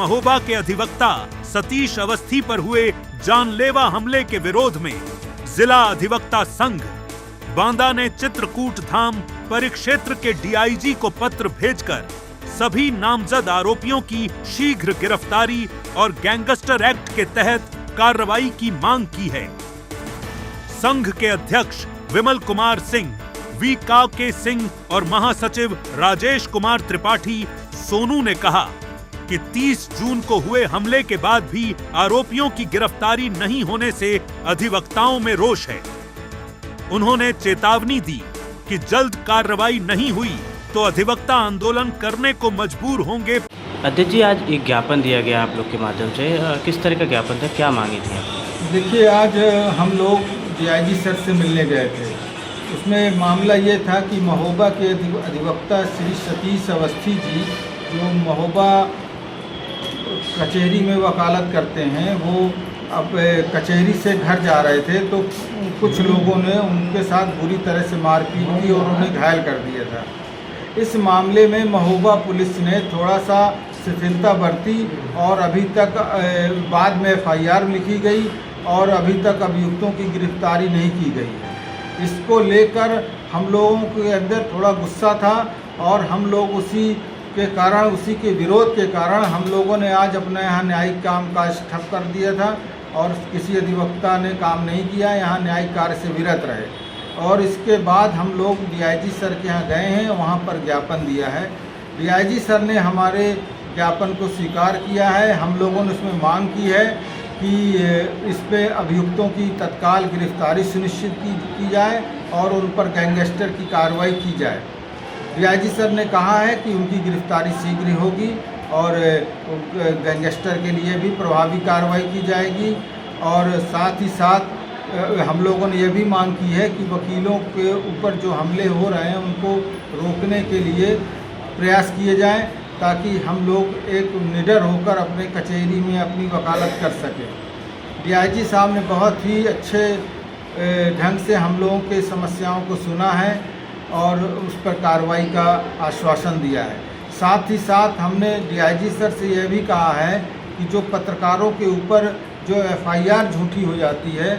महोबा के अधिवक्ता सतीश अवस्थी पर हुए जानलेवा हमले के विरोध में जिला अधिवक्ता संघ बांदा ने चित्रकूट धाम परिक्षेत्र के डीआईजी को पत्र भेजकर सभी नामजद आरोपियों की शीघ्र गिरफ्तारी और गैंगस्टर एक्ट के तहत कार्रवाई की मांग की है। संघ के अध्यक्ष विमल कुमार सिंह, वी.के. सिंह और महासचिव राजेश कुमार त्रिपाठी सोनू ने कहा कि 30 जून को हुए हमले के बाद भी आरोपियों की गिरफ्तारी नहीं होने से अधिवक्ताओं में रोष है। उन्होंने चेतावनी दी कि जल्द कार्रवाई नहीं हुई तो अधिवक्ता आंदोलन करने को मजबूर होंगे। अध्यक्ष जी, आज एक ज्ञापन दिया गया आप लोग के माध्यम से, किस तरह का ज्ञापन था, क्या मांगी थी आप? देखिए, आज हम लोग डीआईजी सर से मिलने गए थे। उसमें मामला ये था कि महोबा के अधिवक्ता श्री सतीश अवस्थी जी, जो महोबा कचहरी में वकालत करते हैं, वो अब कचहरी से घर जा रहे थे तो कुछ लोगों ने उनके साथ बुरी तरह से मारपीट की और उन्हें घायल कर दिया था। इस मामले में महोबा पुलिस ने थोड़ा सा शिथिलता बरती और अभी तक बाद में एफआईआर लिखी गई और अभी तक अभियुक्तों की गिरफ्तारी नहीं की गई है। इसको लेकर हम लोगों के अंदर थोड़ा गुस्सा था और हम लोग उसी के विरोध के कारण हम लोगों ने आज अपने यहाँ न्यायिक काम काज ठप कर दिया था और किसी अधिवक्ता ने काम नहीं किया, यहाँ न्यायिक कार्य से विरत रहे। और इसके बाद हम लोग डीआईजी सर के यहाँ गए हैं, वहाँ पर ज्ञापन दिया है। डीआईजी सर ने हमारे ज्ञापन को स्वीकार किया है। हम लोगों ने उसमें मांग की है कि इस पे अभियुक्तों की तत्काल गिरफ्तारी सुनिश्चित की जाए और उन पर गैंगस्टर की कार्रवाई की जाए। डीआईजी सर ने कहा है कि उनकी गिरफ्तारी शीघ्र ही होगी और गैंगस्टर के लिए भी प्रभावी कार्रवाई की जाएगी। और साथ ही साथ हम लोगों ने यह भी मांग की है कि वकीलों के ऊपर जो हमले हो रहे हैं उनको रोकने के लिए प्रयास किए जाएं ताकि हम लोग एक निडर होकर अपने कचहरी में अपनी वकालत कर सकें। डीआईजी साहब ने बहुत ही अच्छे ढंग से हम लोगों के समस्याओं को सुना है और उस पर कार्रवाई का आश्वासन दिया है। साथ ही साथ हमने डीआईजी सर से यह भी कहा है कि जो पत्रकारों के ऊपर जो एफआईआर झूठी हो जाती है,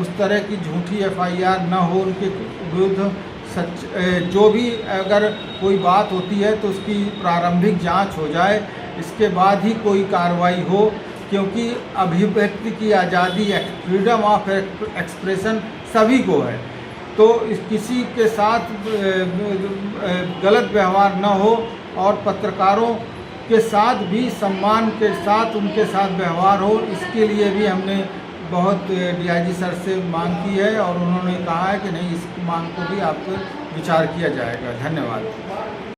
उस तरह की झूठी एफआईआर न हो, उनके विरुद्ध जो भी अगर कोई बात होती है तो उसकी प्रारंभिक जांच हो जाए, इसके बाद ही कोई कार्रवाई हो, क्योंकि अभिव्यक्ति की आज़ादी, फ्रीडम ऑफ एक्सप्रेशन सभी को है। तो किसी के साथ गलत व्यवहार न हो और पत्रकारों के साथ भी सम्मान के साथ उनके साथ व्यवहार हो, इसके लिए भी हमने बहुत डीआईजी सर से मांग की है और उन्होंने कहा है कि नहीं, इस मांग को भी आपको विचार किया जाएगा। धन्यवाद।